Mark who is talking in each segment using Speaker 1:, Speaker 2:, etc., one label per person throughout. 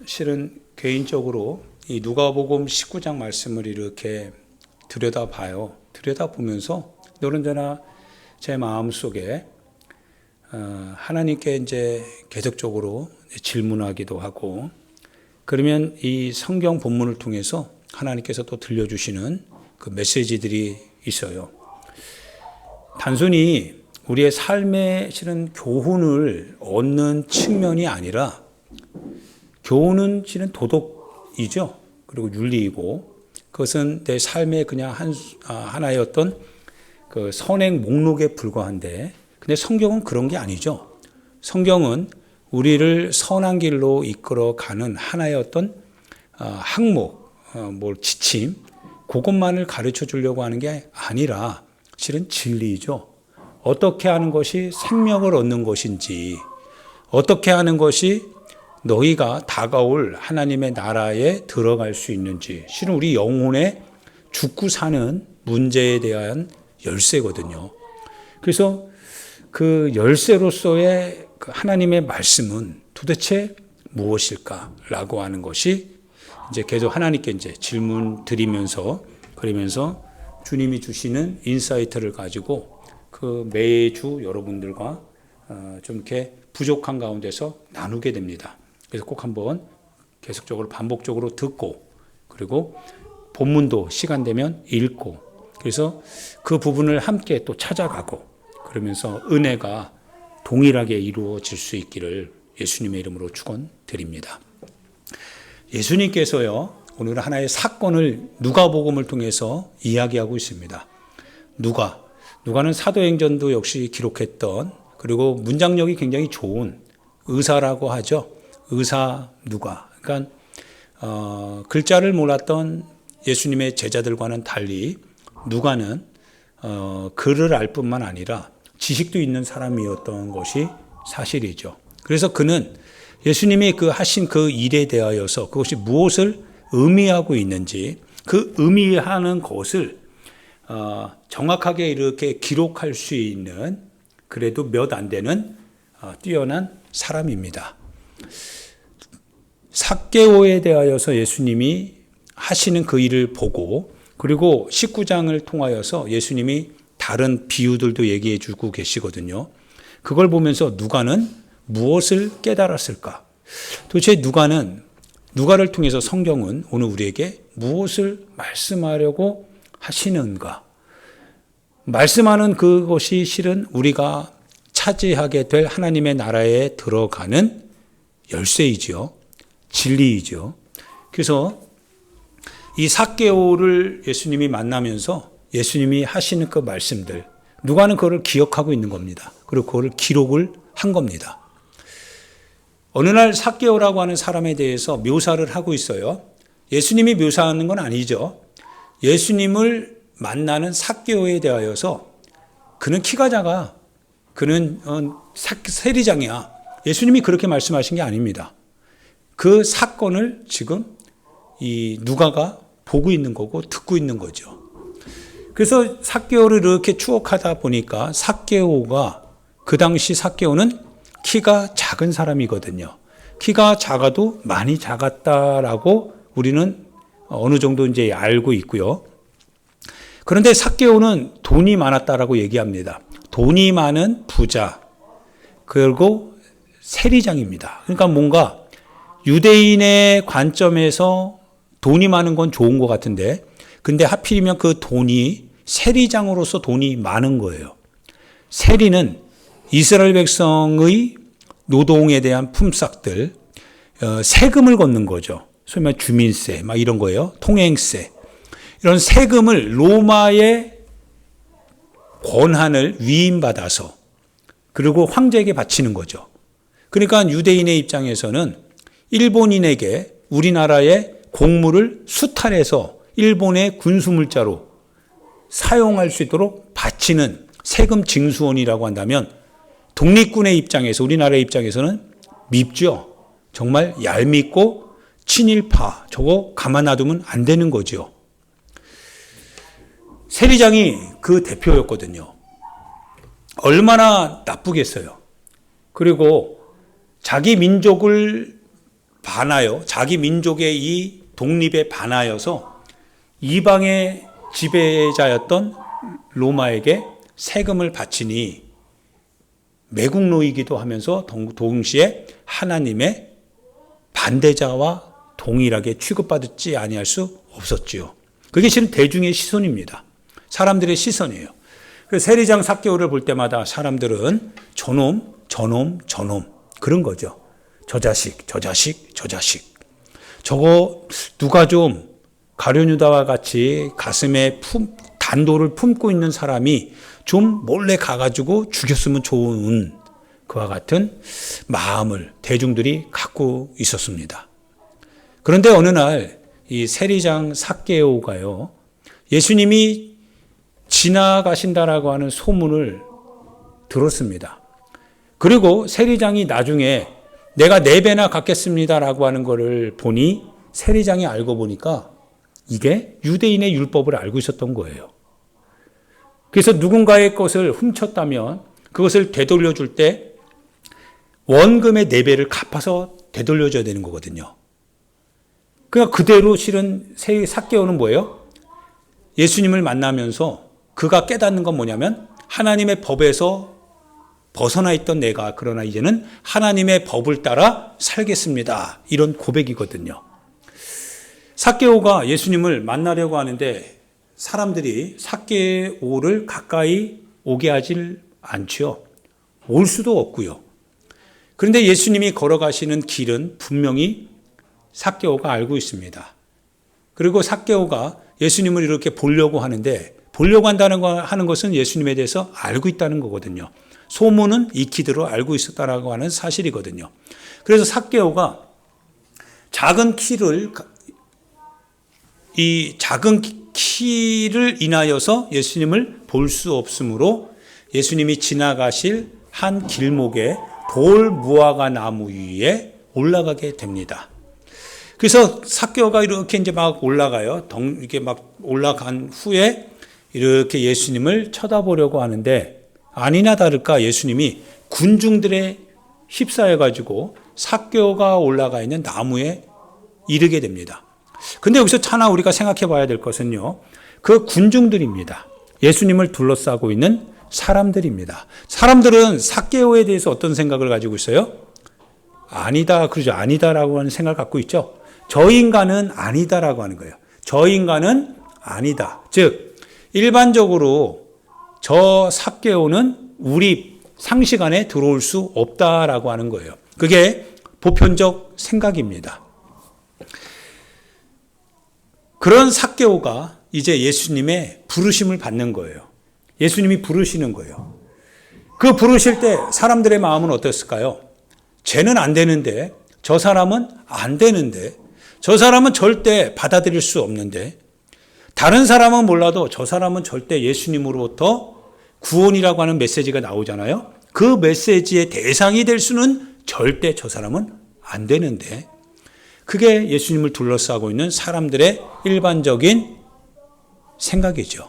Speaker 1: 실은 개인적으로 이 누가복음 19장 말씀을 이렇게 들여다봐요. 들여다보면서 언제나 제 마음속에 하나님께 이제 계속적으로 질문하기도 하고, 그러면 이 성경 본문을 통해서 하나님께서 또 들려주시는 그 메시지들이 있어요. 단순히 우리의 삶에 실은 교훈을 얻는 측면이 아니라, 교훈은 실은 도덕이죠. 그리고 윤리이고, 그것은 내 삶의 그냥 하나의 어떤 그 선행 목록에 불과한데, 근데 성경은 그런 게 아니죠. 성경은 우리를 선한 길로 이끌어가는 하나의 어떤 항목, 지침, 그것만을 가르쳐 주려고 하는 게 아니라 실은 진리죠. 어떻게 하는 것이 생명을 얻는 것인지, 어떻게 하는 것이 너희가 다가올 하나님의 나라에 들어갈 수 있는지, 실은 우리 영혼의 죽고 사는 문제에 대한 열쇠거든요. 그래서 그 열쇠로서의 그 하나님의 말씀은 도대체 무엇일까라고 하는 것이 이제 계속 하나님께 이제 질문 드리면서, 그러면서 주님이 주시는 인사이트를 가지고 그 매주 여러분들과 좀 이렇게 부족한 가운데서 나누게 됩니다. 그래서 꼭 한번 계속적으로 반복적으로 듣고, 그리고 본문도 시간 되면 읽고, 그래서 그 부분을 함께 또 찾아가고, 그러면서 은혜가 동일하게 이루어질 수 있기를 예수님의 이름으로 축원드립니다. 예수님께서요, 오늘 하나의 사건을 누가복음을 통해서 이야기하고 있습니다. 누가는 사도행전도 역시 기록했던, 그리고 문장력이 굉장히 좋은 의사라고 하죠. 의사 누가. 그러니까 글자를 몰랐던 예수님의 제자들과는 달리 누가는 글을 알 뿐만 아니라 지식도 있는 사람이었던 것이 사실이죠. 그래서 그는 예수님이 그 하신 그 일에 대하여서 그것이 무엇을 의미하고 있는지, 그 의미하는 것을 정확하게 이렇게 기록할 수 있는, 그래도 몇 안 되는 뛰어난 사람입니다. 삭개오에 대하여서 예수님이 하시는 그 일을 보고, 그리고 19장을 통하여서 예수님이 다른 비유들도 얘기해 주고 계시거든요. 그걸 보면서 누가는 무엇을 깨달았을까? 도대체 누가를 통해서 성경은 오늘 우리에게 무엇을 말씀하려고 하시는가? 말씀하는 그것이 실은 우리가 차지하게 될 하나님의 나라에 들어가는 열쇠이죠. 진리이죠. 그래서 이 삭개오를 예수님이 만나면서 예수님이 하시는 그 말씀들, 누가는 그걸 기억하고 있는 겁니다. 그리고 그걸 기록을 한 겁니다. 어느 날 삭개오라고 하는 사람에 대해서 묘사를 하고 있어요. 예수님이 묘사하는 건 아니죠. 예수님을 만나는 삭개오에 대하여서 그는 키가 작아, 그는 세리장이야, 예수님이 그렇게 말씀하신 게 아닙니다. 그 사건을 지금 이 누가가 보고 있는 거고 듣고 있는 거죠. 그래서 삭개오를 이렇게 추억하다 보니까 그 당시 삭개오는 키가 작은 사람이거든요. 키가 작아도 많이 작았다라고 우리는 어느 정도 이제 알고 있고요. 그런데 삭개오는 돈이 많았다라고 얘기합니다. 돈이 많은 부자, 그리고 세리장입니다. 그러니까 뭔가 유대인의 관점에서 돈이 많은 건 좋은 것 같은데, 근데 하필이면 그 돈이 세리장으로서 돈이 많은 거예요. 세리는 이스라엘 백성의 노동에 대한 품삯들, 세금을 걷는 거죠. 소위 말해 주민세, 막 이런 거예요. 통행세. 이런 세금을 로마의 권한을 위임받아서, 그리고 황제에게 바치는 거죠. 그러니까 유대인의 입장에서는 일본인에게 우리나라의 곡물을 수탈해서 일본의 군수물자로 사용할 수 있도록 바치는 세금 징수원이라고 한다면, 독립군의 입장에서, 우리나라의 입장에서는 밉죠. 정말 얄밉고 친일파, 저거 가만 놔두면 안 되는 거죠. 세리장이 그 대표였거든요. 얼마나 나쁘겠어요. 그리고 자기 민족을 반하여 자기 민족의 이 독립에 반하여서 이방의 지배자였던 로마에게 세금을 바치니 매국노이기도 하면서 동시에 하나님의 반대자와 동일하게 취급받지 아니할 수 없었지요. 그게 실은 대중의 시선입니다. 사람들의 시선이에요. 그래서 세리장 삭개오를 볼 때마다 사람들은 저놈 그런 거죠. 저 자식 저거 누가 좀 가룟유다와 같이 가슴에 단도를 품고 있는 사람이 좀 몰래 가가지고 죽였으면 좋은 그와 같은 마음을 대중들이 갖고 있었습니다. 그런데 어느 날 이 세리장 삭개오가요, 예수님이 지나가신다라고 하는 소문을 들었습니다. 그리고 세리장이 나중에 내가 4배나 갚겠습니다라고 하는 것을 보니 세리장이 알고 보니까 이게 유대인의 율법을 알고 있었던 거예요. 그래서 누군가의 것을 훔쳤다면 그것을 되돌려줄 때 원금의 4배를 갚아서 되돌려줘야 되는 거거든요. 그러니까 그대로 실은 삭개오는 뭐예요? 예수님을 만나면서 그가 깨닫는 건 뭐냐면 하나님의 법에서 벗어나 있던 내가 그러나 이제는 하나님의 법을 따라 살겠습니다. 이런 고백이거든요. 삭개오가 예수님을 만나려고 하는데 사람들이 삭개오를 가까이 오게 하질 않죠. 올 수도 없고요. 그런데 예수님이 걸어가시는 길은 분명히 삭개오가 알고 있습니다. 그리고 삭개오가 예수님을 이렇게 보려고 하는데 보려고 하는 것은 예수님에 대해서 알고 있다는 거거든요. 소문은 익히도록 알고 있었다라고 하는 사실이거든요. 그래서 삭개오가 이 작은 키를 인하여서 예수님을 볼 수 없으므로 예수님이 지나가실 한 길목에 돌 무화과 나무 위에 올라가게 됩니다. 그래서 삭개오가 이렇게 이제 막 올라가요. 이렇게 막 올라간 후에 이렇게 예수님을 쳐다보려고 하는데 아니나 다를까 예수님이 군중들에 휩싸여 가지고 삭개오가 올라가 있는 나무에 이르게 됩니다. 근데 여기서 하나 우리가 생각해 봐야 될 것은요, 그 군중들입니다. 예수님을 둘러싸고 있는 사람들입니다. 사람들은 삭개오에 대해서 어떤 생각을 가지고 있어요? 아니다, 그러죠. 아니다라고 하는 생각을 갖고 있죠. 저 인간은 아니다라고 하는 거예요. 저 인간은 아니다. 즉, 일반적으로 저 삭개오는 우리 상식 안에 들어올 수 없다라고 하는 거예요. 그게 보편적 생각입니다. 그런 삭개오가 이제 예수님의 부르심을 받는 거예요. 예수님이 부르시는 거예요. 그 부르실 때 사람들의 마음은 어땠을까요? 쟤는 안 되는데, 저 사람은 안 되는데, 저 사람은 절대 받아들일 수 없는데, 다른 사람은 몰라도 저 사람은 절대 예수님으로부터 구원이라고 하는 메시지가 나오잖아요. 그 메시지의 대상이 될 수는 절대 저 사람은 안 되는데, 그게 예수님을 둘러싸고 있는 사람들의 일반적인 생각이죠.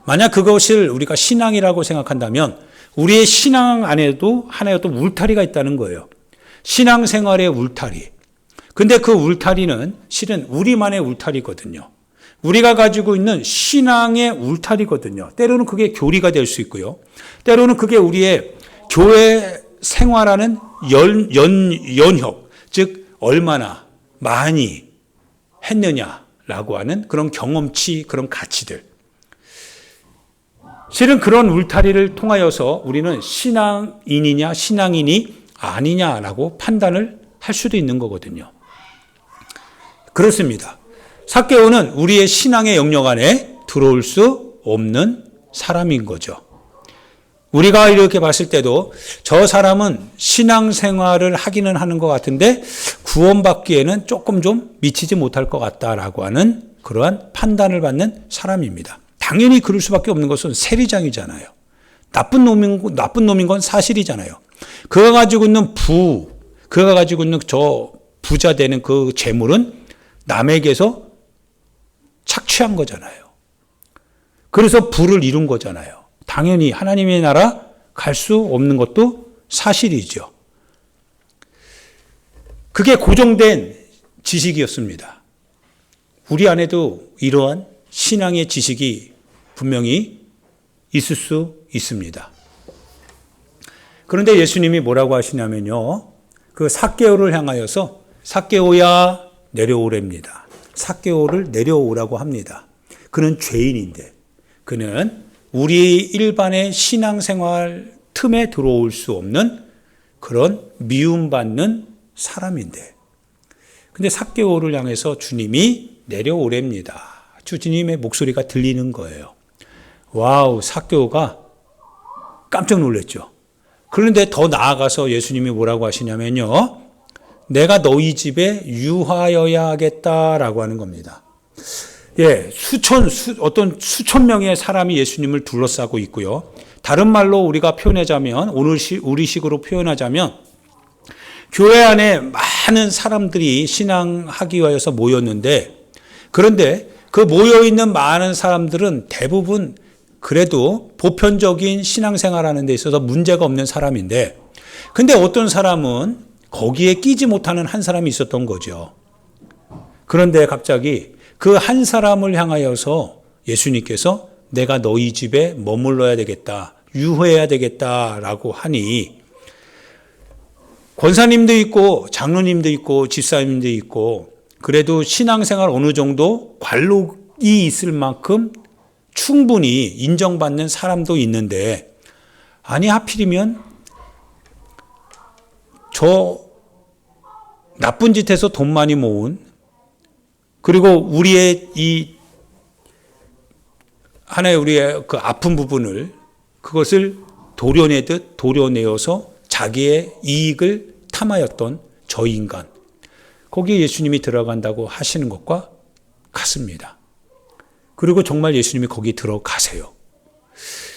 Speaker 1: 만약 그것을 우리가 신앙이라고 생각한다면 우리의 신앙 안에도 하나의 어떤 울타리가 있다는 거예요. 신앙생활의 울타리. 근데 그 울타리는 실은 우리만의 울타리거든요. 우리가 가지고 있는 신앙의 울타리거든요. 때로는 그게 교리가 될 수 있고요. 때로는 그게 우리의 교회 생활하는 연혁, 즉 얼마나 많이 했느냐라고 하는 그런 경험치, 그런 가치들. 실은 그런 울타리를 통하여서 우리는 신앙인이냐 신앙인이 아니냐라고 판단을 할 수도 있는 거거든요. 그렇습니다. 삭개오는 우리의 신앙의 영역 안에 들어올 수 없는 사람인 거죠. 우리가 이렇게 봤을 때도 저 사람은 신앙생활을 하기는 하는 것 같은데 구원받기에는 조금 좀 미치지 못할 것 같다라고 하는 그러한 판단을 받는 사람입니다. 당연히 그럴 수밖에 없는 것은 세리장이잖아요. 나쁜 놈인 건 사실이잖아요. 그가 가지고 있는 그가 가지고 있는 저 부자 되는 그 재물은 남에게서 착취한 거잖아요. 그래서 부를 이룬 거잖아요. 당연히 하나님의 나라 갈 수 없는 것도 사실이죠. 그게 고정된 지식이었습니다. 우리 안에도 이러한 신앙의 지식이 분명히 있을 수 있습니다. 그런데 예수님이 뭐라고 하시냐면요. 그 삭개오를 향하여서 삭개오야 내려오랍니다. 삭개오를 내려오라고 합니다. 그는 죄인인데 그는 우리 일반의 신앙생활 틈에 들어올 수 없는 그런 미움받는 사람인데 근데 삭개오를 향해서 주님이 내려오랍니다. 주님의 목소리가 들리는 거예요. 와우, 삭개오가 깜짝 놀랐죠. 그런데 더 나아가서 예수님이 뭐라고 하시냐면요. 내가 너희 집에 유하여야 하겠다라고 하는 겁니다. 예, 어떤 수천 명의 사람이 예수님을 둘러싸고 있고요. 다른 말로 우리가 표현하자면, 우리식으로 표현하자면, 교회 안에 많은 사람들이 신앙하기 위해서 모였는데, 그런데 그 모여있는 많은 사람들은 대부분 그래도 보편적인 신앙생활하는 데 있어서 문제가 없는 사람인데, 근데 어떤 사람은 거기에 끼지 못하는 한 사람이 있었던 거죠. 그런데 갑자기 그 한 사람을 향하여서 예수님께서 내가 너희 집에 머물러야 되겠다, 유해해야 되겠다라고 하니 권사님도 있고 장로님도 있고 집사님도 있고 그래도 신앙생활 어느 정도 관록이 있을 만큼 충분히 인정받는 사람도 있는데 아니 하필이면 저 나쁜 짓해서 돈 많이 모은 그리고 우리의 우리의 그 아픈 부분을 그것을 도려내어서 자기의 이익을 탐하였던 저 인간 거기에 예수님이 들어간다고 하시는 것과 같습니다. 그리고 정말 예수님이 거기 들어가세요.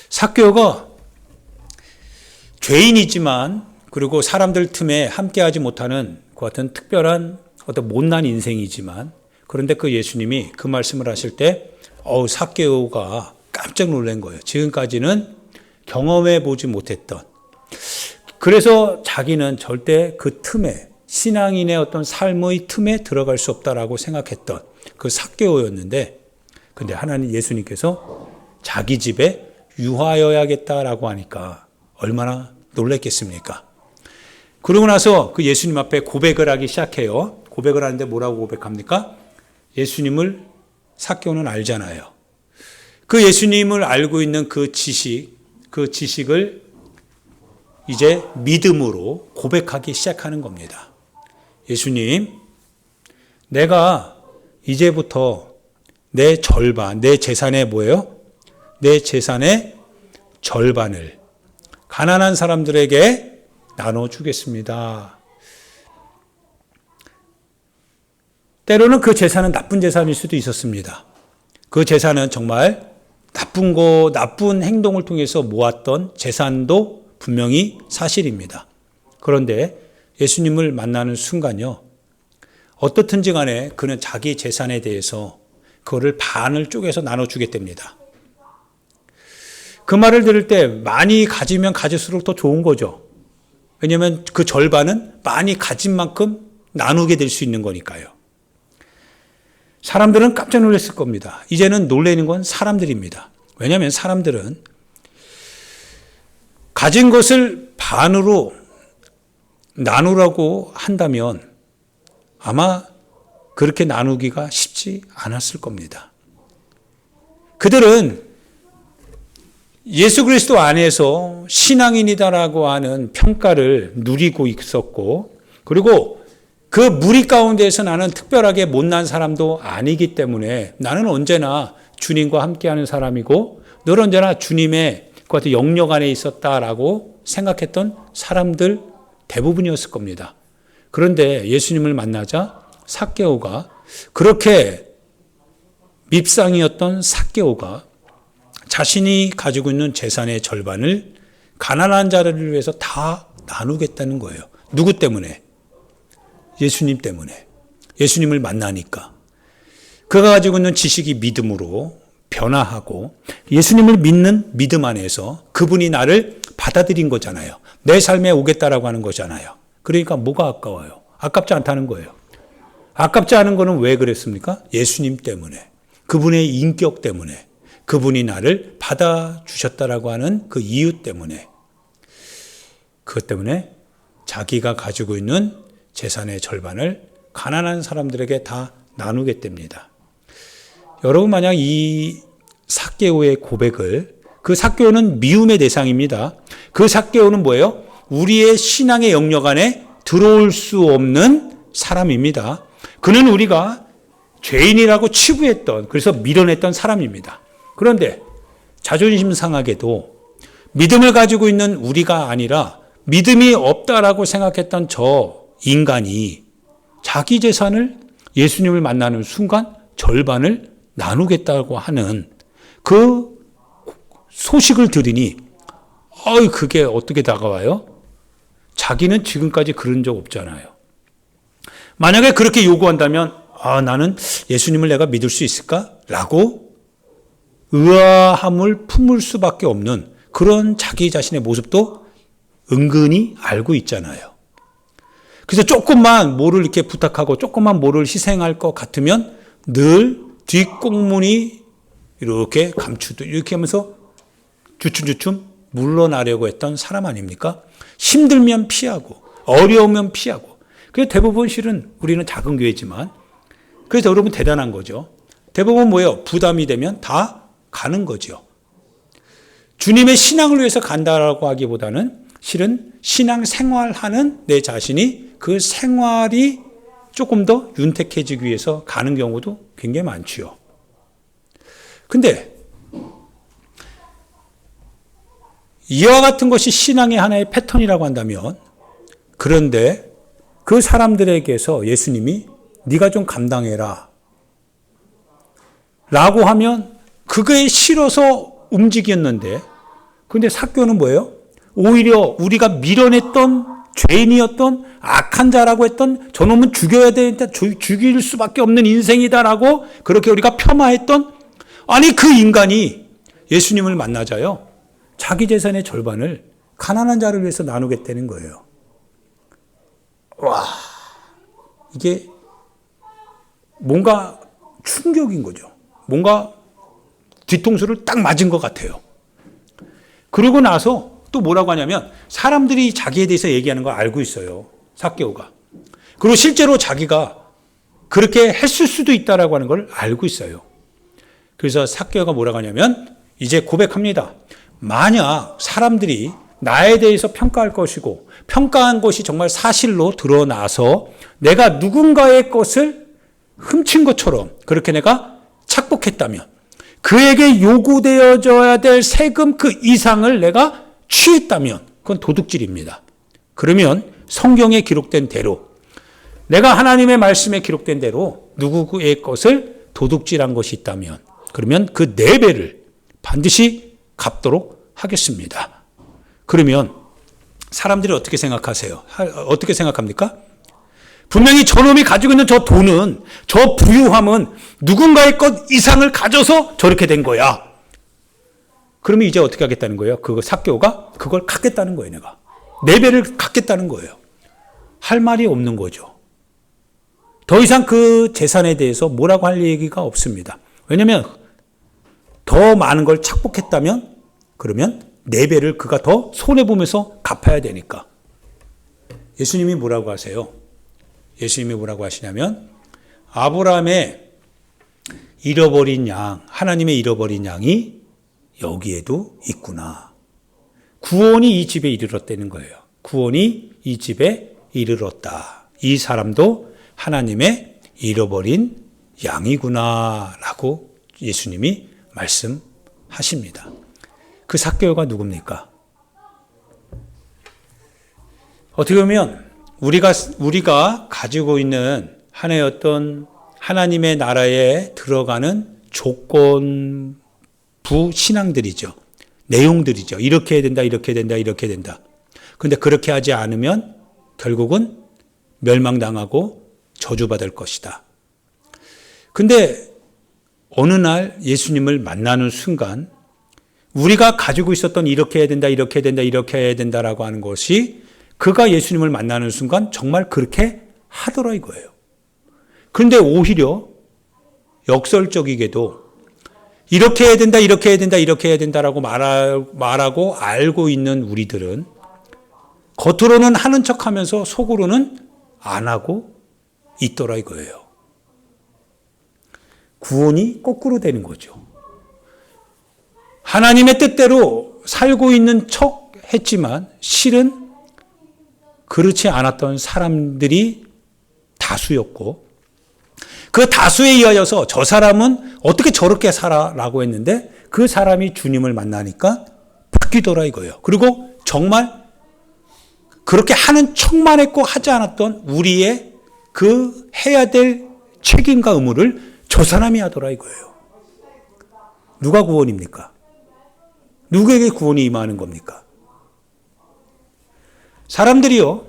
Speaker 1: 삭개오가 죄인이지만 그리고 사람들 틈에 함께하지 못하는 그 같은 특별한 어떤 못난 인생이지만 그런데 그 예수님이 그 말씀을 하실 때 삭개오가 깜짝 놀란 거예요. 지금까지는 경험해 보지 못했던 그래서 자기는 절대 그 틈에 신앙인의 어떤 삶의 틈에 들어갈 수 없다라고 생각했던 그 삭개오였는데 근데 하나님 예수님께서 자기 집에 유하여야겠다라고 하니까 얼마나 놀랐겠습니까? 그러고 나서 그 예수님 앞에 고백을 하기 시작해요. 고백을 하는데 뭐라고 고백합니까? 예수님을 삭개오는 알잖아요. 그 예수님을 알고 있는 그 지식을 이제 믿음으로 고백하기 시작하는 겁니다. 예수님, 내가 이제부터 내 재산의 뭐예요? 내 재산의 절반을 가난한 사람들에게 나눠주겠습니다. 때로는 그 재산은 나쁜 재산일 수도 있었습니다. 그 재산은 정말 나쁜 행동을 통해서 모았던 재산도 분명히 사실입니다. 그런데 예수님을 만나는 순간요, 어떻든지 간에 그는 자기 재산에 대해서 그거를 반을 쪼개서 나눠주겠답니다. 그 말을 들을 때 많이 가지면 가질수록 더 좋은 거죠. 왜냐하면 그 절반은 많이 가진 만큼 나누게 될 수 있는 거니까요. 사람들은 깜짝 놀랐을 겁니다. 이제는 놀라는 건 사람들입니다. 왜냐하면 사람들은 가진 것을 반으로 나누라고 한다면 아마 그렇게 나누기가 쉽지 않았을 겁니다. 그들은 예수 그리스도 안에서 신앙인이다라고 하는 평가를 누리고 있었고 그리고 그 무리 가운데에서 나는 특별하게 못난 사람도 아니기 때문에 나는 언제나 주님과 함께하는 사람이고 늘 언제나 주님의 그 같은 영역 안에 있었다라고 생각했던 사람들 대부분이었을 겁니다. 그런데 예수님을 만나자 삭개오가 그렇게 밉상이었던 삭개오가 자신이 가지고 있는 재산의 절반을 가난한 자를 위해서 다 나누겠다는 거예요. 누구 때문에? 예수님 때문에. 예수님을 만나니까. 그가 가지고 있는 지식이 믿음으로 변화하고 예수님을 믿는 믿음 안에서 그분이 나를 받아들인 거잖아요. 내 삶에 오겠다라고 하는 거잖아요. 그러니까 뭐가 아까워요? 아깝지 않다는 거예요. 아깝지 않은 거는 왜 그랬습니까? 예수님 때문에, 그분의 인격 때문에, 그분이 나를 받아주셨다라고 하는 그 이유 때문에, 그것 때문에 자기가 가지고 있는 재산의 절반을 가난한 사람들에게 다 나누겠답니다. 여러분, 만약 이 삭개오의 고백을, 그 삭개오는 미움의 대상입니다. 그 삭개오는 뭐예요? 우리의 신앙의 영역 안에 들어올 수 없는 사람입니다. 그는 우리가 죄인이라고 치부했던, 그래서 밀어냈던 사람입니다. 그런데 자존심 상하게도 믿음을 가지고 있는 우리가 아니라 믿음이 없다라고 생각했던 저 인간이 자기 재산을 예수님을 만나는 순간 절반을 나누겠다고 하는 그 소식을 들으니 그게 어떻게 다가와요? 자기는 지금까지 그런 적 없잖아요. 만약에 그렇게 요구한다면 나는 예수님을 내가 믿을 수 있을까? 라고 의아함을 품을 수밖에 없는 그런 자기 자신의 모습도 은근히 알고 있잖아요. 그래서 조금만 뭐를 이렇게 부탁하고 조금만 뭐를 희생할 것 같으면 늘 뒷꽁문이 이렇게 감추듯 이렇게 하면서 주춤주춤 물러나려고 했던 사람 아닙니까? 힘들면 피하고 어려우면 피하고. 그래서 대부분 실은 우리는 작은 교회지만 그래서 여러분 대단한 거죠. 대부분 뭐예요? 부담이 되면 다 가는 거죠. 주님의 신앙을 위해서 간다라고 하기보다는 실은 신앙 생활하는 내 자신이 그 생활이 조금 더 윤택해지기 위해서 가는 경우도 굉장히 많지요. 근데 이와 같은 것이 신앙의 하나의 패턴이라고 한다면, 그런데 그 사람들에게서 예수님이 네가 좀 감당해라 라고 하면 그거에 싫어서 움직였는데, 근데 삭개오는 뭐예요? 오히려 우리가 밀어냈던 죄인이었던 악한 자라고 했던 저놈은 죽여야 되는데 죽일 수밖에 없는 인생이다라고 그렇게 우리가 폄하했던, 아니 그 인간이 예수님을 만나자요 자기 재산의 절반을 가난한 자를 위해서 나누겠다는 거예요. 와, 이게 뭔가 충격인 거죠. 뭔가 뒤통수를 딱 맞은 것 같아요. 그러고 나서 또 뭐라고 하냐면 사람들이 자기에 대해서 얘기하는 걸 알고 있어요. 삭개오가. 그리고 실제로 자기가 그렇게 했을 수도 있다라고 하는 걸 알고 있어요. 그래서 삭개오가 뭐라고 하냐면 이제 고백합니다. 만약 사람들이 나에 대해서 평가할 것이고 평가한 것이 정말 사실로 드러나서 내가 누군가의 것을 훔친 것처럼 그렇게 내가 착복했다면 그에게 요구되어져야 될 세금 그 이상을 내가 취했다면 그건 도둑질입니다. 그러면 성경에 기록된 대로 내가 하나님의 말씀에 기록된 대로 누구의 것을 도둑질한 것이 있다면 그러면 그 4배를 반드시 갚도록 하겠습니다. 그러면 사람들이 어떻게 생각하세요? 어떻게 생각합니까? 분명히 저놈이 가지고 있는 저 돈은, 저 부유함은 누군가의 것 이상을 가져서 저렇게 된 거야. 그러면 이제 어떻게 하겠다는 거예요? 그거 삭개오가 그걸 갖겠다는 거예요, 내가. 4배를 갖겠다는 거예요. 할 말이 없는 거죠. 더 이상 그 재산에 대해서 뭐라고 할 얘기가 없습니다. 왜냐하면 더 많은 걸 착복했다면 그러면 4배를 그가 더 손해보면서 갚아야 되니까. 예수님이 뭐라고 하세요? 예수님이 뭐라고 하시냐면 아브라함의 잃어버린 양, 하나님의 잃어버린 양이 여기에도 있구나. 구원이 이 집에 이르렀다는 거예요. 구원이 이 집에 이르렀다. 이 사람도 하나님의 잃어버린 양이구나 라고 예수님이 말씀하십니다. 그 삭개오가 누굽니까? 어떻게 보면 우리가 가지고 있는 하나의 어떤 하나님의 나라에 들어가는 조건부 신앙들이죠. 내용들이죠. 이렇게 해야 된다, 이렇게 해야 된다, 이렇게 해야 된다. 그런데 그렇게 하지 않으면 결국은 멸망당하고 저주받을 것이다. 근데 어느 날 예수님을 만나는 순간 우리가 가지고 있었던 이렇게 해야 된다, 이렇게 해야 된다, 이렇게 해야 된다라고 하는 것이 그가 예수님을 만나는 순간 정말 그렇게 하더라 이거예요. 그런데 오히려 역설적이게도 이렇게 해야 된다, 이렇게 해야 된다, 이렇게 해야 된다라고 말하고 알고 있는 우리들은 겉으로는 하는 척하면서 속으로는 안 하고 있더라 이거예요. 구원이 거꾸로 되는 거죠. 하나님의 뜻대로 살고 있는 척 했지만 실은 그렇지 않았던 사람들이 다수였고 그 다수에 의하여서 저 사람은 어떻게 저렇게 살아라고 했는데 그 사람이 주님을 만나니까 바뀌더라 이거예요. 그리고 정말 그렇게 하는 척만 했고 하지 않았던 우리의 그 해야 될 책임과 의무를 저 사람이 하더라 이거예요. 누가 구원입니까? 누구에게 구원이 임하는 겁니까? 사람들이요,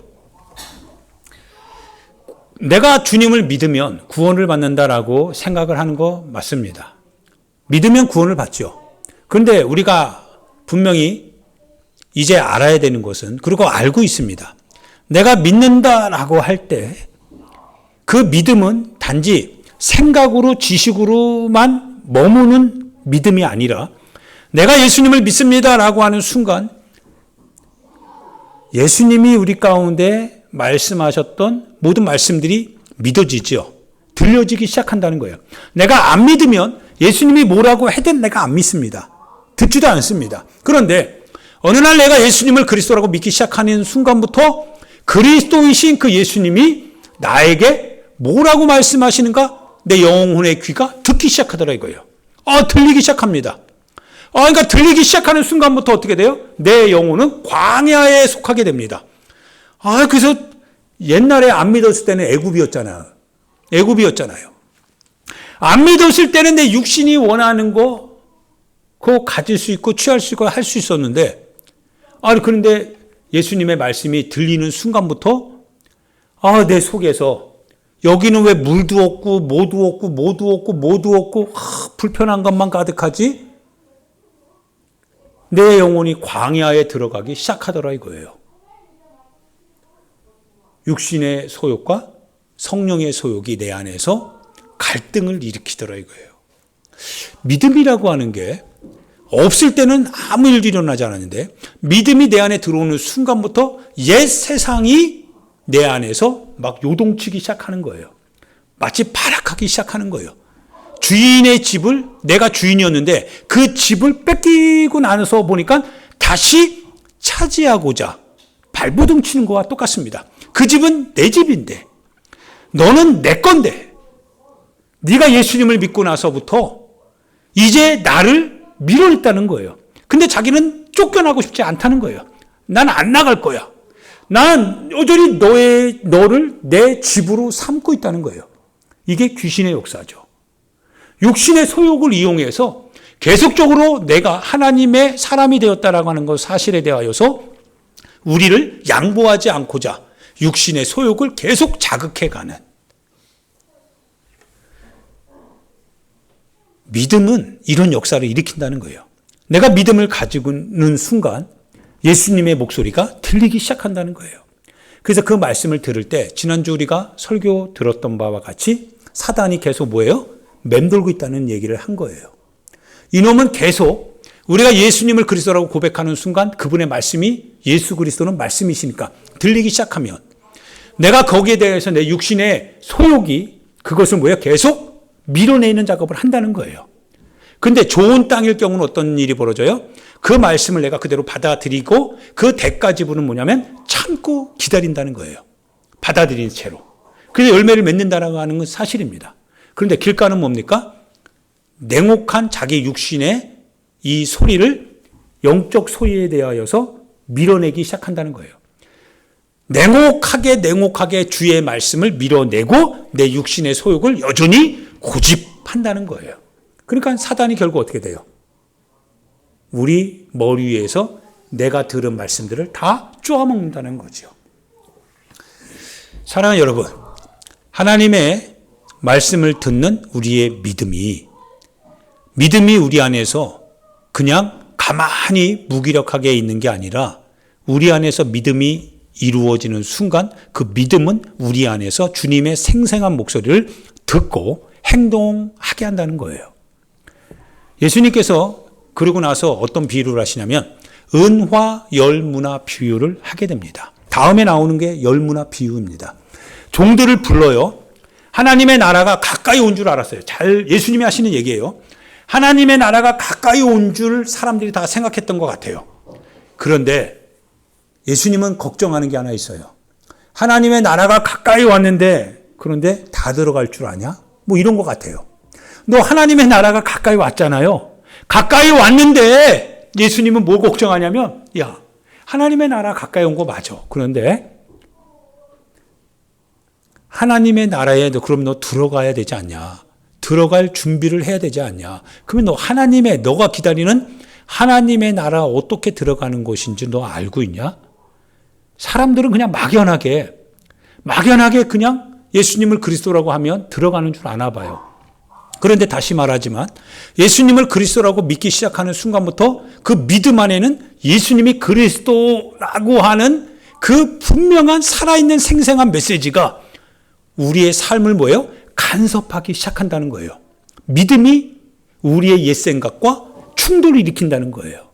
Speaker 1: 내가 주님을 믿으면 구원을 받는다라고 생각을 하는 거 맞습니다. 믿으면 구원을 받죠. 그런데 우리가 분명히 이제 알아야 되는 것은, 그리고 알고 있습니다. 내가 믿는다라고 할 때 그 믿음은 단지 생각으로 지식으로만 머무는 믿음이 아니라 내가 예수님을 믿습니다라고 하는 순간 예수님이 우리 가운데 말씀하셨던 모든 말씀들이 믿어지죠. 들려지기 시작한다는 거예요. 내가 안 믿으면 예수님이 뭐라고 해도 내가 안 믿습니다. 듣지도 않습니다. 그런데 어느 날 내가 예수님을 그리스도라고 믿기 시작하는 순간부터 그리스도이신 그 예수님이 나에게 뭐라고 말씀하시는가? 내 영혼의 귀가 듣기 시작하더라 이거예요. 들리기 시작합니다. 그러니까 들리기 시작하는 순간부터 어떻게 돼요? 내 영혼은 광야에 속하게 됩니다. 그래서 옛날에 안 믿었을 때는 애굽이었잖아요. 안 믿었을 때는 내 육신이 원하는 거 그거 가질 수 있고 취할 수 있고 할 수 있었는데 그런데 예수님의 말씀이 들리는 순간부터 내 속에서 여기는 왜 물도 없고 뭐도 없고 불편한 것만 가득하지? 내 영혼이 광야에 들어가기 시작하더라 이거예요. 육신의 소욕과 성령의 소욕이 내 안에서 갈등을 일으키더라 이거예요. 믿음이라고 하는 게 없을 때는 아무 일도 일어나지 않았는데 믿음이 내 안에 들어오는 순간부터 옛 세상이 내 안에서 막 요동치기 시작하는 거예요. 마치 발악하기 시작하는 거예요. 주인의 집을 내가 주인이었는데 그 집을 뺏기고 나서 보니까 다시 차지하고자 발버둥 치는 거와 똑같습니다. 그 집은 내 집인데 너는 내 건데 네가 예수님을 믿고 나서부터 이제 나를 밀어냈다는 거예요. 근데 자기는 쫓겨나고 싶지 않다는 거예요. 난 안 나갈 거야. 난 여전히 너를 내 집으로 삼고 있다는 거예요. 이게 귀신의 역사죠. 육신의 소욕을 이용해서 계속적으로 내가 하나님의 사람이 되었다라고 하는 것 사실에 대하여서 우리를 양보하지 않고자 육신의 소욕을 계속 자극해가는 믿음은 이런 역사를 일으킨다는 거예요. 내가 믿음을 가지고는 순간 예수님의 목소리가 들리기 시작한다는 거예요. 그래서 그 말씀을 들을 때 지난주 우리가 설교 들었던 바와 같이 사단이 계속 뭐예요? 맴돌고 있다는 얘기를 한 거예요. 이놈은 계속 우리가 예수님을 그리스도라고 고백하는 순간 그분의 말씀이 예수 그리스도는 말씀이시니까 들리기 시작하면 내가 거기에 대해서 내 육신의 소욕이 그것을 뭐예요? 계속 밀어내는 작업을 한다는 거예요. 근데 좋은 땅일 경우는 어떤 일이 벌어져요? 그 말씀을 내가 그대로 받아들이고 그 대가 지불은 뭐냐면 참고 기다린다는 거예요. 받아들인 채로. 그래서 열매를 맺는다라고 하는 건 사실입니다. 그런데 길가는 뭡니까? 냉혹한 자기 육신의 이 소리를 영적 소리에 대하여서 밀어내기 시작한다는 거예요. 냉혹하게 주의 말씀을 밀어내고 내 육신의 소욕을 여전히 고집한다는 거예요. 그러니까 사단이 결국 어떻게 돼요? 우리 머리 위에서 내가 들은 말씀들을 다 쪼아먹는다는 거죠. 사랑하는 여러분, 하나님의 말씀을 듣는 우리의 믿음이 우리 안에서 그냥 가만히 무기력하게 있는 게 아니라 우리 안에서 믿음이 이루어지는 순간 그 믿음은 우리 안에서 주님의 생생한 목소리를 듣고 행동하게 한다는 거예요. 예수님께서 그러고 나서 어떤 비유를 하시냐면 은화 열무나 비유를 하게 됩니다. 다음에 나오는 게 열무나 비유입니다. 종들을 불러요. 하나님의 나라가 가까이 온 줄 알았어요. 예수님이 하시는 얘기예요. 하나님의 나라가 가까이 온 줄 사람들이 다 생각했던 것 같아요. 그런데 예수님은 걱정하는 게 하나 있어요. 하나님의 나라가 가까이 왔는데 그런데 다 들어갈 줄 아냐? 뭐 이런 것 같아요. 너 하나님의 나라가 가까이 왔잖아요. 가까이 왔는데 예수님은 뭘 걱정하냐면 야, 하나님의 나라 가까이 온 거 맞아. 그런데 하나님의 나라에 그럼 너 들어가야 되지 않냐? 들어갈 준비를 해야 되지 않냐? 그러면 너가 기다리는 하나님의 나라 어떻게 들어가는 곳인지 너 알고 있냐? 사람들은 그냥 막연하게 그냥 예수님을 그리스도라고 하면 들어가는 줄 아나 봐요. 그런데 다시 말하지만 예수님을 그리스도라고 믿기 시작하는 순간부터 그 믿음 안에는 예수님이 그리스도라고 하는 그 분명한 살아있는 생생한 메시지가 우리의 삶을 뭐예요? 간섭하기 시작한다는 거예요. 믿음이 우리의 옛 생각과 충돌을 일으킨다는 거예요.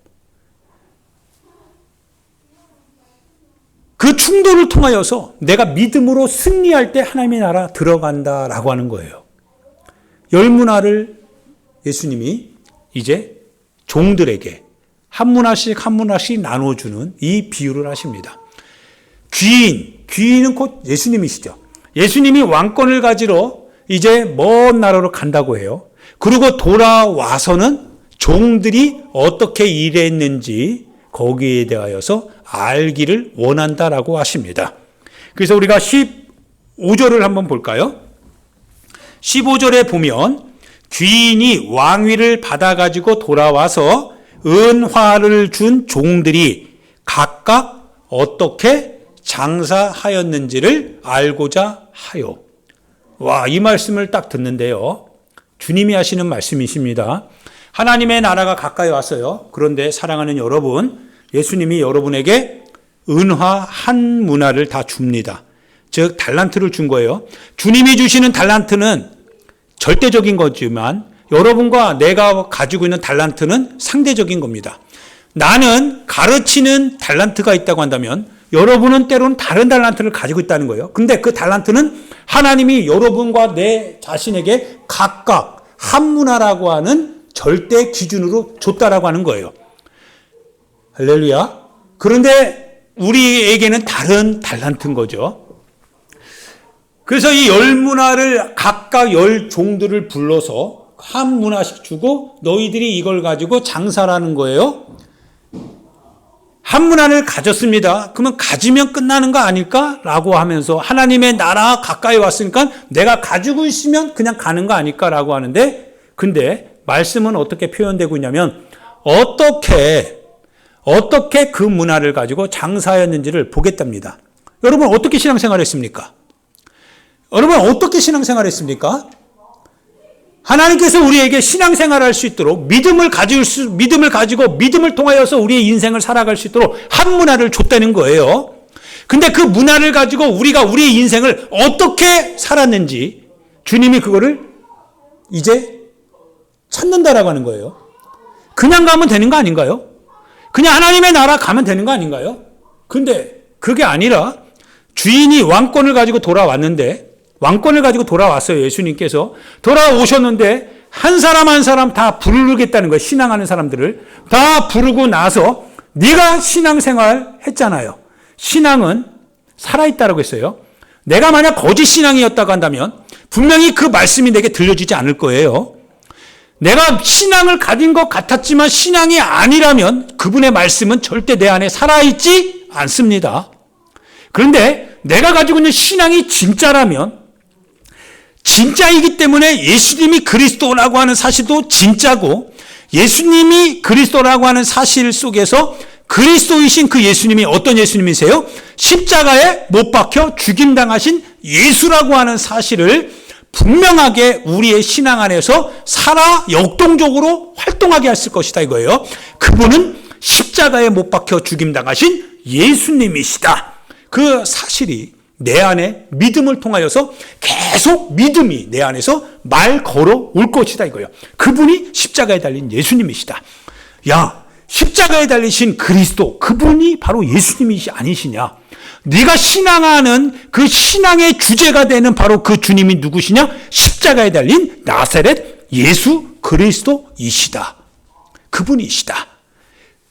Speaker 1: 그 충돌을 통하여서 내가 믿음으로 승리할 때 하나님의 나라 들어간다라고 하는 거예요. 열문화를 예수님이 이제 종들에게 한 문화씩 나눠주는 이 비유를 하십니다. 귀인은 곧 예수님이시죠. 예수님이 왕권을 가지러 이제 먼 나라로 간다고 해요. 그리고 돌아와서는 종들이 어떻게 일했는지 거기에 대하여서 알기를 원한다라고 하십니다. 그래서 우리가 15절을 한번 볼까요? 15절에 보면 귀인이 왕위를 받아가지고 돌아와서 은화를 준 종들이 각각 어떻게 장사하였는지를 알고자 하여. 와, 이 말씀을 딱 듣는데요. 주님이 하시는 말씀이십니다. 하나님의 나라가 가까이 왔어요. 그런데 사랑하는 여러분, 예수님이 여러분에게 은화 한 문화를 다 줍니다. 즉 달란트를 준 거예요. 주님이 주시는 달란트는 절대적인 거지만 여러분과 내가 가지고 있는 달란트는 상대적인 겁니다. 나는 가르치는 달란트가 있다고 한다면 여러분은 때로는 다른 달란트를 가지고 있다는 거예요. 근데 그 달란트는 하나님이 여러분과 내 자신에게 각각 한 문화라고 하는 절대 기준으로 줬다라고 하는 거예요. 할렐루야. 그런데 우리에게는 다른 달란트인 거죠. 그래서 이 열 문화를 각각 열 종들을 불러서 한 문화씩 주고 너희들이 이걸 가지고 장사라는 거예요. 한 문화를 가졌습니다. 그러면 가지면 끝나는 거 아닐까? 라고 하면서 하나님의 나라 가까이 왔으니까 내가 가지고 있으면 그냥 가는 거 아닐까? 라고 하는데 근데 말씀은 어떻게 표현되고 있냐면 어떻게 그 문화를 가지고 장사하였는지를 보겠답니다. 여러분 어떻게 신앙생활 했습니까? 여러분 어떻게 신앙생활 했습니까? 하나님께서 우리에게 신앙생활할 수 있도록 믿음을 가지고 믿음을 통하여서 우리의 인생을 살아갈 수 있도록 한 문화를 줬다는 거예요. 근데 그 문화를 가지고 우리가 우리의 인생을 어떻게 살았는지 주님이 그거를 이제 찾는다라고 하는 거예요. 그냥 가면 되는 거 아닌가요? 그냥 하나님의 나라 가면 되는 거 아닌가요? 근데 그게 아니라 주인이 왕권을 가지고 돌아왔어요. 예수님께서 돌아오셨는데 한 사람 한 사람 다 부르겠다는 거예요. 신앙하는 사람들을 다 부르고 나서 네가 신앙생활 했잖아요. 신앙은 살아있다라고 했어요. 내가 만약 거짓 신앙이었다고 한다면 분명히 그 말씀이 내게 들려지지 않을 거예요. 내가 신앙을 가진 것 같았지만 신앙이 아니라면 그분의 말씀은 절대 내 안에 살아있지 않습니다. 그런데 내가 가지고 있는 신앙이 진짜라면 진짜이기 때문에 예수님이 그리스도라고 하는 사실도 진짜고 예수님이 그리스도라고 하는 사실 속에서 그리스도이신 그 예수님이 어떤 예수님이세요? 십자가에 못 박혀 죽임당하신 예수라고 하는 사실을 분명하게 우리의 신앙 안에서 살아 역동적으로 활동하게 했을 것이다 이거예요. 그분은 십자가에 못 박혀 죽임당하신 예수님이시다. 그 사실이 내 안에 믿음을 통하여서 계속 믿음이 내 안에서 말 걸어 올 것이다 이거예요. 그분이 십자가에 달린 예수님이시다. 야, 십자가에 달리신 그리스도, 그분이 바로 예수님이 아니시냐? 네가 신앙하는 그 신앙의 주제가 되는 바로 그 주님이 누구시냐? 십자가에 달린 나사렛 예수 그리스도이시다. 그분이시다.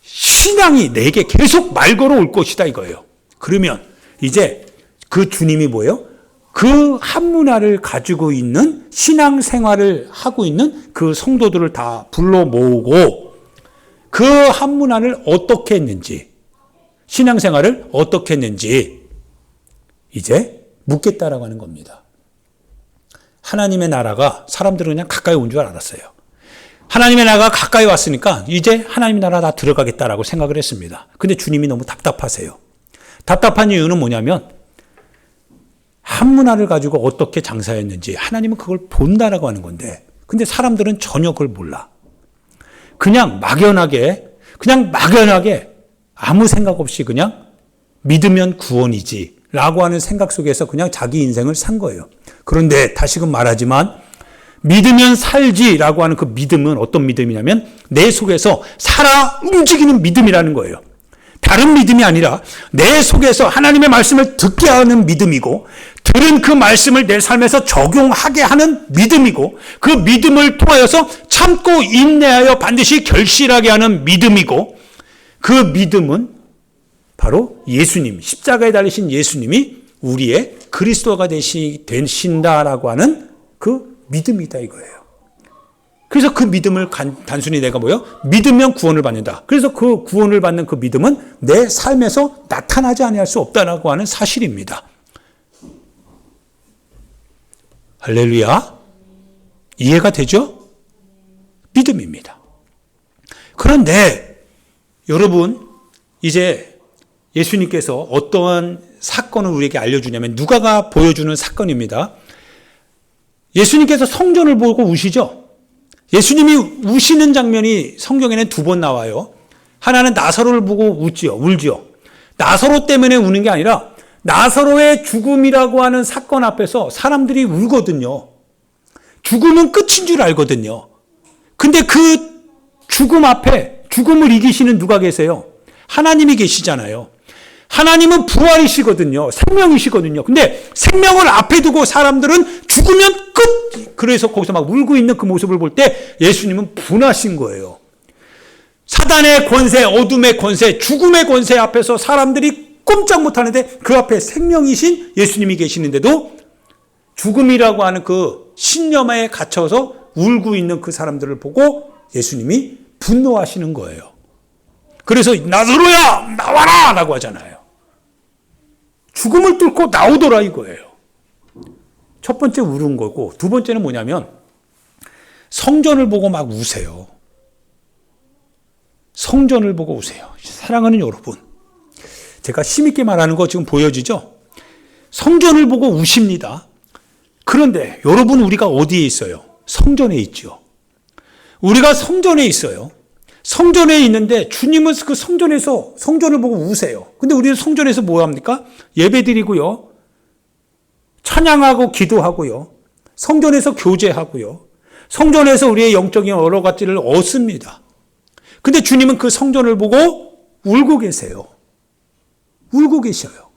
Speaker 1: 신앙이 내게 계속 말 걸어 올 것이다 이거예요. 그러면 이제 그 주님이 뭐예요? 그 한 문화를 가지고 있는 신앙생활을 하고 있는 그 성도들을 다 불러 모으고 그 한 문화를 어떻게 했는지, 신앙생활을 어떻게 했는지 이제 묻겠다라고 하는 겁니다. 하나님의 나라가 사람들은 그냥 가까이 온 줄 알았어요. 하나님의 나라가 가까이 왔으니까 이제 하나님의 나라 다 들어가겠다라고 생각을 했습니다. 근데 주님이 너무 답답하세요. 답답한 이유는 뭐냐면 한 문화를 가지고 어떻게 장사했는지 하나님은 그걸 본다라고 하는 건데, 근데 사람들은 전혀 그걸 몰라. 그냥 막연하게 아무 생각 없이 그냥 믿으면 구원이지 라고 하는 생각 속에서 그냥 자기 인생을 산 거예요. 그런데 다시금 말하지만 믿으면 살지라고 하는 그 믿음은 어떤 믿음이냐면 내 속에서 살아 움직이는 믿음이라는 거예요. 다른 믿음이 아니라 내 속에서 하나님의 말씀을 듣게 하는 믿음이고, 들은 그 말씀을 내 삶에서 적용하게 하는 믿음이고, 그 믿음을 통하여서 참고 인내하여 반드시 결실하게 하는 믿음이고, 그 믿음은 바로 예수님, 십자가에 달리신 예수님이 우리의 그리스도가 되신다라고 하는 그 믿음이다 이거예요. 그래서 그 믿음을 단순히 내가 믿으면 구원을 받는다. 그래서 그 구원을 받는 그 믿음은 내 삶에서 나타나지 아니할 수 없다라고 하는 사실입니다. 할렐루야. 이해가 되죠? 믿음입니다. 그런데 여러분, 이제 예수님께서 어떠한 사건을 우리에게 알려주냐면 누가가 보여주는 사건입니다. 예수님께서 성전을 보고 우시죠? 예수님이 우시는 장면이 성경에는 2번 나와요. 하나는 나사로를 보고 울지요. 나사로 때문에 우는 게 아니라 나사로의 죽음이라고 하는 사건 앞에서 사람들이 울거든요. 죽음은 끝인 줄 알거든요. 근데 그 죽음 앞에 죽음을 이기시는 누가 계세요? 하나님이 계시잖아요. 하나님은 부활이시거든요. 생명이시거든요. 근데 생명을 앞에 두고 사람들은 죽으면 끝! 그래서 거기서 막 울고 있는 그 모습을 볼 때 예수님은 분하신 거예요. 사단의 권세, 어둠의 권세, 죽음의 권세 앞에서 사람들이 꼼짝 못하는데 그 앞에 생명이신 예수님이 계시는데도 죽음이라고 하는 그 신념에 갇혀서 울고 있는 그 사람들을 보고 예수님이 분노하시는 거예요. 그래서 나사로야 나와라! 라고 하잖아요. 죽음을 뚫고 나오더라 이거예요. 첫 번째 울은 거고, 두 번째는 뭐냐면 성전을 보고 막 우세요. 성전을 보고 우세요. 사랑하는 여러분, 제가 힘있게 말하는 거 지금 보여지죠? 성전을 보고 우십니다. 그런데 여러분, 우리가 어디에 있어요? 성전에 있죠. 우리가 성전에 있어요. 성전에 있는데 주님은 그 성전에서 성전을 보고 우세요. 근데 우리는 성전에서 뭐 합니까? 예배드리고요. 찬양하고 기도하고요. 성전에서 교제하고요. 성전에서 우리의 영적인 여러 가지를 얻습니다. 근데 주님은 그 성전을 보고 울고 계세요. 울고 계셔요.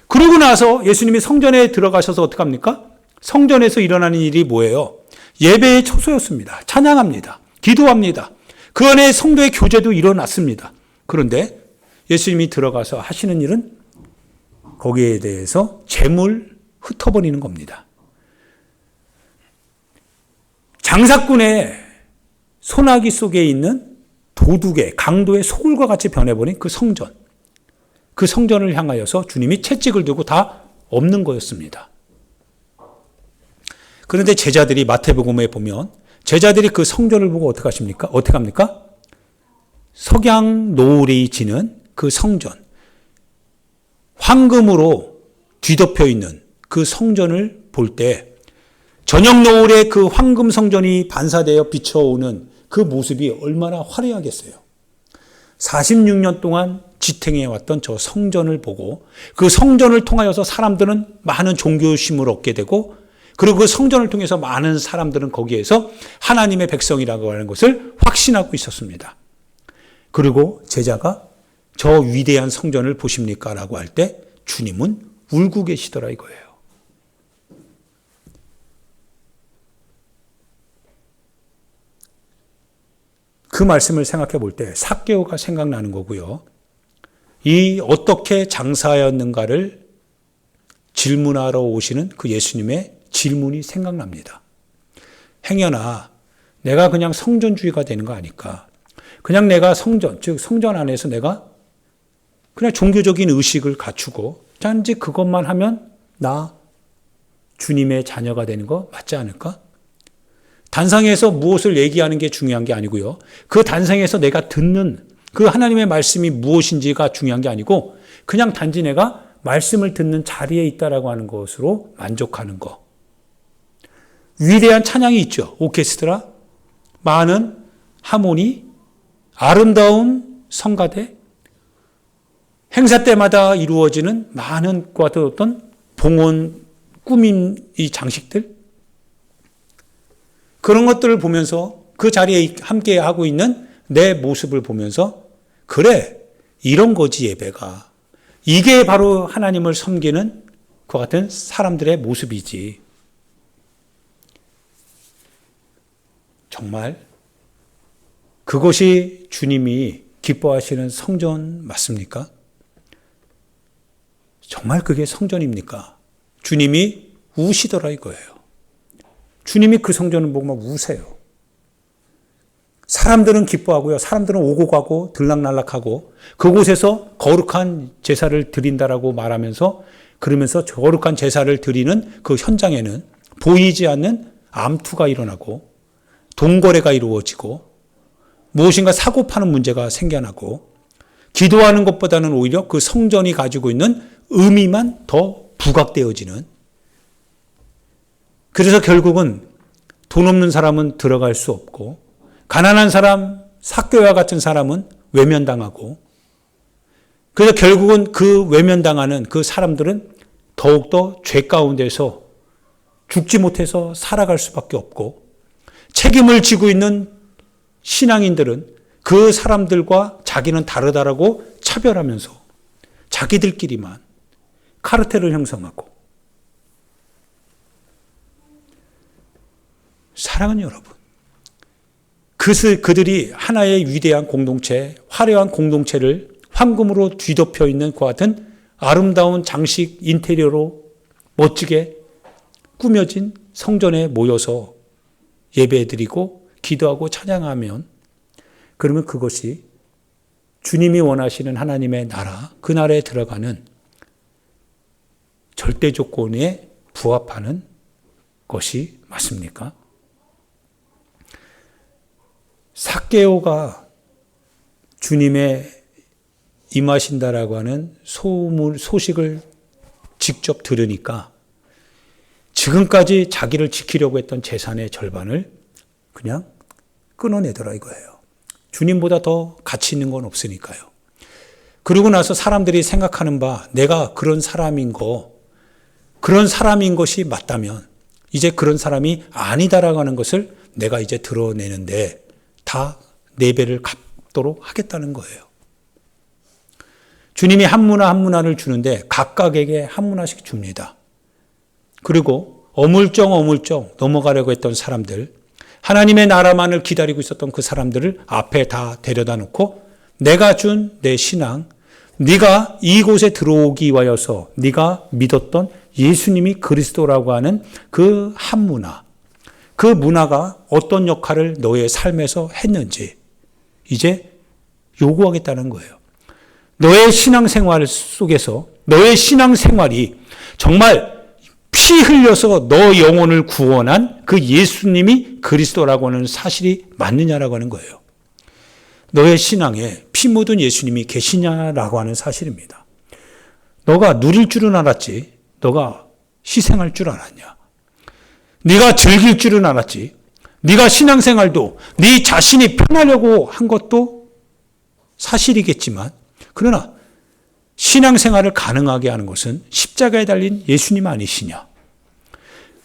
Speaker 1: 그러고 나서 예수님이 성전에 들어가셔서 어떻게 합니까? 성전에서 일어나는 일이 뭐예요? 예배의 초소였습니다. 찬양합니다. 기도합니다. 그 안에 성도의 교제도 일어났습니다. 그런데 예수님이 들어가서 하시는 일은 거기에 대해서 재물 흩어버리는 겁니다. 장사꾼의 소나기 속에 있는 도둑의 강도의 소굴과 같이 변해버린 그 성전을 향하여서 주님이 채찍을 들고 다 없는 거였습니다. 그런데 제자들이 마태복음에 보면 제자들이 그 성전을 보고 어떻게 하십니까? 어떻게 합니까? 석양 노을이 지는 그 성전, 황금으로 뒤덮여 있는 그 성전을 볼 때 저녁 노을에 그 황금 성전이 반사되어 비춰오는 그 모습이 얼마나 화려하겠어요. 46년 동안 지탱해왔던 저 성전을 보고 그 성전을 통하여서 사람들은 많은 종교심을 얻게 되고 그리고 그 성전을 통해서 많은 사람들은 거기에서 하나님의 백성이라고 하는 것을 확신하고 있었습니다. 그리고 제자가 저 위대한 성전을 보십니까? 라고 할 때 주님은 울고 계시더라 이거예요. 그 말씀을 생각해 볼 때 삭개오가 생각나는 거고요. 이 어떻게 장사하였는가를 질문하러 오시는 그 예수님의 질문이 생각납니다. 행여나 내가 그냥 성전주의가 되는 거 아닐까? 그냥 내가 성전, 즉 성전 안에서 내가 그냥 종교적인 의식을 갖추고 단지 그것만 하면 나 주님의 자녀가 되는 거 맞지 않을까? 단상에서 무엇을 얘기하는 게 중요한 게 아니고요. 그 단상에서 내가 듣는 그 하나님의 말씀이 무엇인지가 중요한 게 아니고 그냥 단지 내가 말씀을 듣는 자리에 있다라고 하는 것으로 만족하는 거. 위대한 찬양이 있죠. 오케스트라, 많은 하모니, 아름다운 성가대, 행사 때마다 이루어지는 많은 어떤 봉헌, 꾸민 이 장식들, 그런 것들을 보면서 그 자리에 함께 하고 있는 내 모습을 보면서 그래, 이런 거지 예배가. 이게 바로 하나님을 섬기는 그 같은 사람들의 모습이지. 정말 그것이 주님이 기뻐하시는 성전 맞습니까? 정말 그게 성전입니까? 주님이 우시더라 이거예요. 주님이 그 성전을 보고 막 우세요. 사람들은 기뻐하고요. 사람들은 오고 가고 들락날락하고 그곳에서 거룩한 제사를 드린다라고 말하면서 그러면서 거룩한 제사를 드리는 그 현장에는 보이지 않는 암투가 일어나고 돈거래가 이루어지고 무엇인가 사고 파는 문제가 생겨나고 기도하는 것보다는 오히려 그 성전이 가지고 있는 의미만 더 부각되어지는, 그래서 결국은 돈 없는 사람은 들어갈 수 없고 가난한 사람, 삭개오와 같은 사람은 외면당하고, 그래서 결국은 그 외면당하는 그 사람들은 더욱더 죄 가운데서 죽지 못해서 살아갈 수밖에 없고, 책임을 지고 있는 신앙인들은 그 사람들과 자기는 다르다라고 차별하면서 자기들끼리만 카르텔을 형성하고. 사랑하는 여러분, 그들이 하나의 위대한 공동체, 화려한 공동체를 황금으로 뒤덮여 있는 그 같은 아름다운 장식 인테리어로 멋지게 꾸며진 성전에 모여서 예배드리고 기도하고 찬양하면, 그러면 그것이 주님이 원하시는 하나님의 나라, 그 나라에 들어가는 절대 조건에 부합하는 것이 맞습니까? 삭개오가 주님의 임하신다라고 하는 소식을 직접 들으니까 지금까지 자기를 지키려고 했던 재산의 절반을 그냥 끊어내더라 이거예요. 주님보다 더 가치 있는 건 없으니까요. 그러고 나서 사람들이 생각하는 바, 내가 그런 사람인 것이 맞다면 이제 그런 사람이 아니다라고 하는 것을 내가 이제 드러내는데 다 네 배를 갚도록 하겠다는 거예요. 주님이 한 문화 한 문화를 주는데 각각에게 한 문화씩 줍니다. 그리고 어물쩡 넘어가려고 했던 사람들, 하나님의 나라만을 기다리고 있었던 그 사람들을 앞에 다 데려다 놓고 내가 준 내 신앙, 네가 이곳에 들어오기 위하여서 네가 믿었던 예수님이 그리스도라고 하는 그 한 문화, 그 문화가 어떤 역할을 너의 삶에서 했는지 이제 요구하겠다는 거예요. 너의 신앙생활 속에서 너의 신앙생활이 정말 피 흘려서 너 영혼을 구원한 그 예수님이 그리스도라고 하는 사실이 맞느냐라고 하는 거예요. 너의 신앙에 피 묻은 예수님이 계시냐라고 하는 사실입니다. 너가 누릴 줄은 알았지, 너가 희생할 줄 알았냐? 네가 즐길 줄은 알았지, 네가 신앙생활도 네 자신이 편하려고 한 것도 사실이겠지만, 그러나 신앙생활을 가능하게 하는 것은 십자가에 달린 예수님 아니시냐?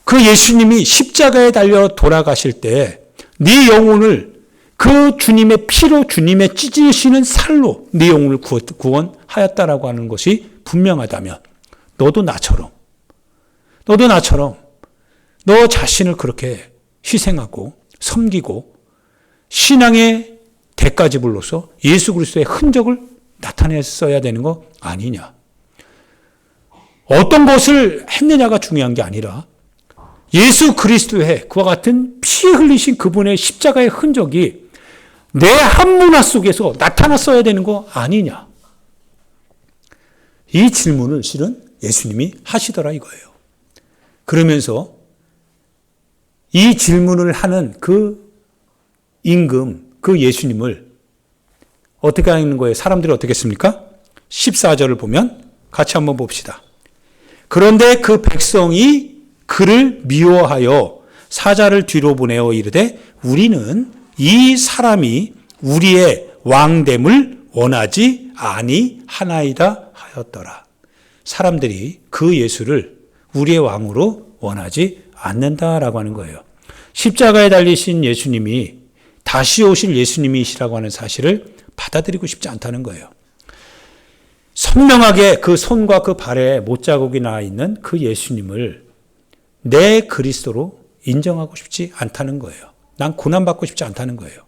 Speaker 1: 그 예수님이 십자가에 달려 돌아가실 때 네 영혼을 그 주님의 피로 주님의 찢으시는 살로 네 영혼을 구원하였다라고 하는 것이 분명하다면 너도 나처럼 너 자신을 그렇게 희생하고 섬기고 신앙의 대가지불로서 예수 그리스도의 흔적을 나타냈어야 되는 거 아니냐. 어떤 것을 했느냐가 중요한 게 아니라 예수 그리스도의 그와 같은 피 흘리신 그분의 십자가의 흔적이 내 한문화 속에서 나타났어야 되는 거 아니냐. 이 질문을 실은 예수님이 하시더라 이거예요. 그러면서 이 질문을 하는 그 임금, 그 예수님을 어떻게 하는 거예요? 사람들이 어떻게 했습니까? 14절을 보면 같이 한번 봅시다. 그런데 그 백성이 그를 미워하여 사자를 뒤로 보내어 이르되 우리는 이 사람이 우리의 왕됨을 원하지 아니하나이다 하였더라. 사람들이 그 예수를 우리의 왕으로 원하지 않는다라고 하는 거예요. 십자가에 달리신 예수님이 다시 오실 예수님이시라고 하는 사실을 받아들이고 싶지 않다는 거예요. 선명하게 그 손과 그 발에 못자국이 나 있는 그 예수님을 내 그리스도로 인정하고 싶지 않다는 거예요. 난 고난받고 싶지 않다는 거예요.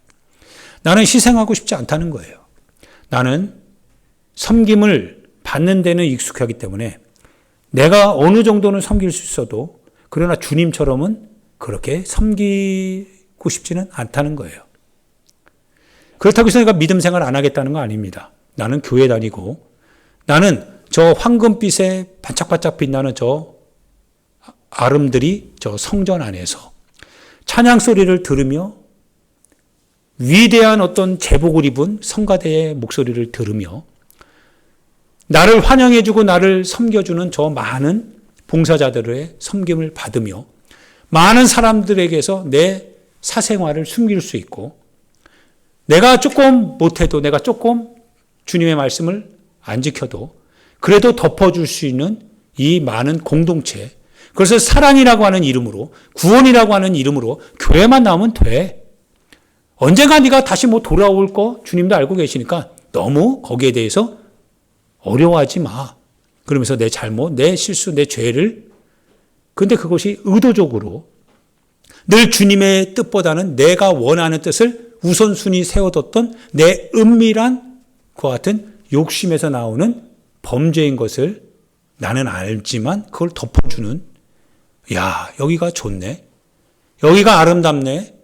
Speaker 1: 나는 희생하고 싶지 않다는 거예요. 나는 섬김을 받는 데는 익숙하기 때문에 내가 어느 정도는 섬길 수 있어도 그러나 주님처럼은 그렇게 섬기고 싶지는 않다는 거예요. 그렇다고 해서 내가 믿음 생활 안 하겠다는 거 아닙니다. 나는 교회 다니고 나는 저 황금빛에 반짝반짝 빛나는 저 아름들이 저 성전 안에서 찬양 소리를 들으며 위대한 어떤 제복을 입은 성가대의 목소리를 들으며 나를 환영해주고 나를 섬겨주는 저 많은 봉사자들의 섬김을 받으며 많은 사람들에게서 내 사생활을 숨길 수 있고 내가 조금 못해도 내가 조금 주님의 말씀을 안 지켜도 그래도 덮어줄 수 있는 이 많은 공동체, 그래서 사랑이라고 하는 이름으로 구원이라고 하는 이름으로 교회만 나오면 돼. 언젠가 네가 다시 돌아올 거 주님도 알고 계시니까 너무 거기에 대해서 어려워하지 마. 그러면서 내 잘못, 내 실수, 내 죄를 근데 그것이 의도적으로 늘 주님의 뜻보다는 내가 원하는 뜻을 우선순위 세워뒀던 내 은밀한 그와 같은 욕심에서 나오는 범죄인 것을 나는 알지만 그걸 덮어주는 야, 여기가 좋네. 여기가 아름답네.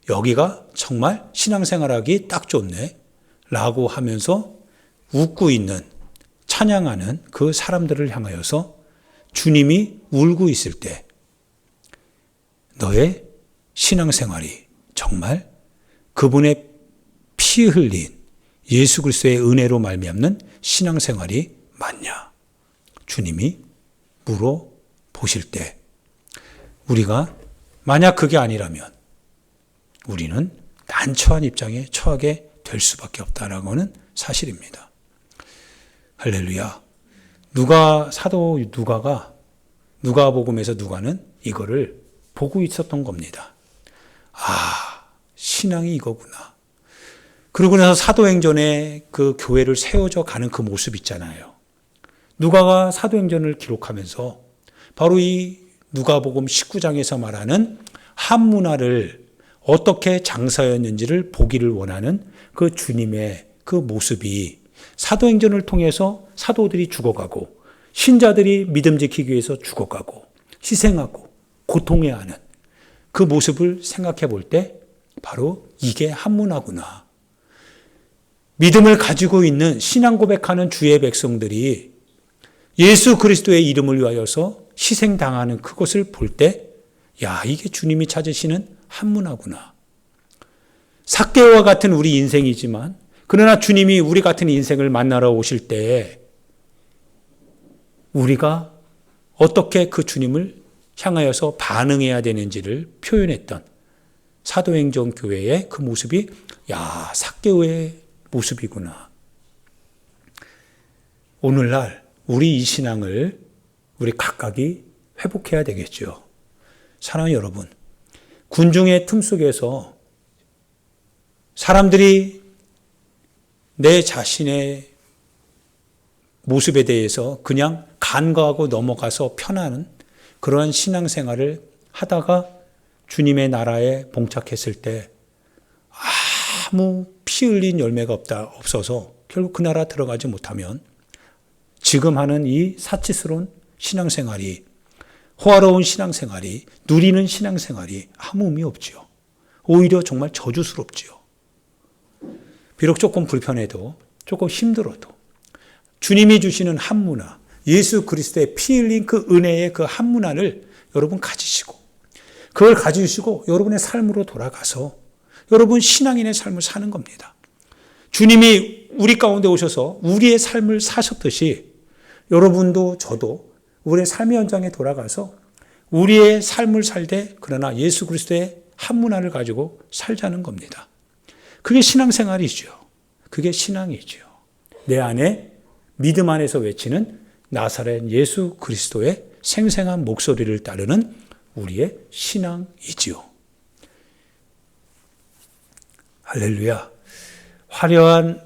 Speaker 1: 여기가 정말 신앙생활하기 딱 좋네. 라고 하면서 웃고 있는 찬양하는 그 사람들을 향하여서 주님이 울고 있을 때 너의 신앙생활이 정말 그분의 피 흘린 예수 그리스도의 은혜로 말미암는 신앙생활이 맞냐? 주님이 물어보실 때 우리가 만약 그게 아니라면 우리는 난처한 입장에 처하게 될 수밖에 없다라고 하는 사실입니다. 할렐루야. 사도 누가복음에서 누가는 이거를 보고 있었던 겁니다. 아, 신앙이 이거구나. 그러고 나서 사도행전에 그 교회를 세워져 가는 그 모습 있잖아요. 누가가 사도행전을 기록하면서 바로 이 누가복음 19장에서 말하는 한문화를 어떻게 장사였는지를 보기를 원하는 그 주님의 그 모습이 사도행전을 통해서 사도들이 죽어가고 신자들이 믿음 지키기 위해서 죽어가고 희생하고 고통해하는 그 모습을 생각해 볼 때 바로 이게 한문화구나. 믿음을 가지고 있는 신앙 고백하는 주의 백성들이 예수 그리스도의 이름을 위하여서 희생당하는 그것을 볼 때 야, 이게 주님이 찾으시는 한문화구나. 삭개오와 같은 우리 인생이지만 그러나 주님이 우리 같은 인생을 만나러 오실 때 우리가 어떻게 그 주님을 향하여서 반응해야 되는지를 표현했던 사도행전 교회의 그 모습이 야, 삭개오의 모습이구나. 오늘날 우리 이 신앙을 우리 각각이 회복해야 되겠죠. 사랑하는 여러분, 군중의 틈 속에서 사람들이 내 자신의 모습에 대해서 그냥 간과하고 넘어가서 편하는 그러한 신앙생활을 하다가 주님의 나라에 봉착했을 때 아무 피 흘린 열매가 없어서 결국 그 나라 들어가지 못하면 지금 하는 이 사치스러운 신앙생활이, 호화로운 신앙생활이, 누리는 신앙생활이 아무 의미 없지요. 오히려 정말 저주스럽지요. 비록 조금 불편해도, 조금 힘들어도 주님이 주시는 한 문화, 예수 그리스도의 피 흘린 그 은혜의 그 한 문화를 여러분 가지시고, 그걸 가지시고 여러분의 삶으로 돌아가서 여러분 신앙인의 삶을 사는 겁니다. 주님이 우리 가운데 오셔서 우리의 삶을 사셨듯이 여러분도 저도 우리의 삶의 현장에 돌아가서 우리의 삶을 살되 그러나 예수 그리스도의 한 문화를 가지고 살자는 겁니다. 그게 신앙생활이죠. 그게 신앙이죠. 내 안에 믿음 안에서 외치는 나사렛 예수 그리스도의 생생한 목소리를 따르는 우리의 신앙이지요. 할렐루야. 화려한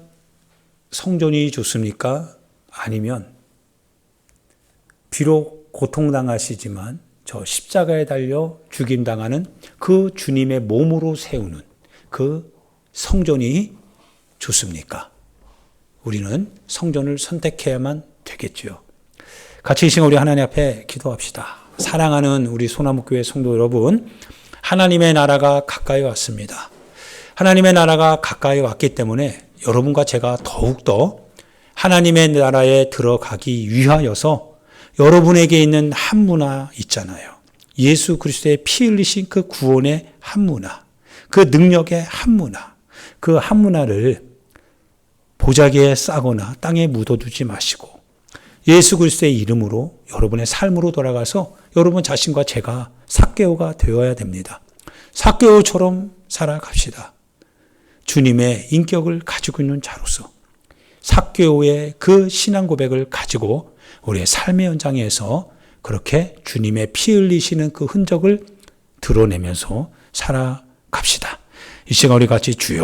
Speaker 1: 성전이 좋습니까? 아니면 비록 고통당하시지만 저 십자가에 달려 죽임당하는 그 주님의 몸으로 세우는 그 성전이 좋습니까? 우리는 성전을 선택해야만 되겠지요. 같이 이 시간 우리 하나님 앞에 기도합시다. 사랑하는 우리 소나무교회 성도 여러분, 하나님의 나라가 가까이 왔습니다. 하나님의 나라가 가까이 왔기 때문에 여러분과 제가 더욱더 하나님의 나라에 들어가기 위하여서 여러분에게 있는 한 문화 있잖아요. 예수 그리스도의 피 흘리신 그 구원의 한 문화, 그 능력의 한 문화, 그 한 문화를 보자기에 싸거나 땅에 묻어두지 마시고 예수 그리스도의 이름으로 여러분의 삶으로 돌아가서 여러분 자신과 제가 삭개오가 되어야 됩니다. 삭개오처럼 살아갑시다. 주님의 인격을 가지고 있는 자로서 삭개오의 그 신앙 고백을 가지고 우리의 삶의 현장에서 그렇게 주님의 피 흘리시는 그 흔적을 드러내면서 살아갑시다. 이 시간 우리 같이 주여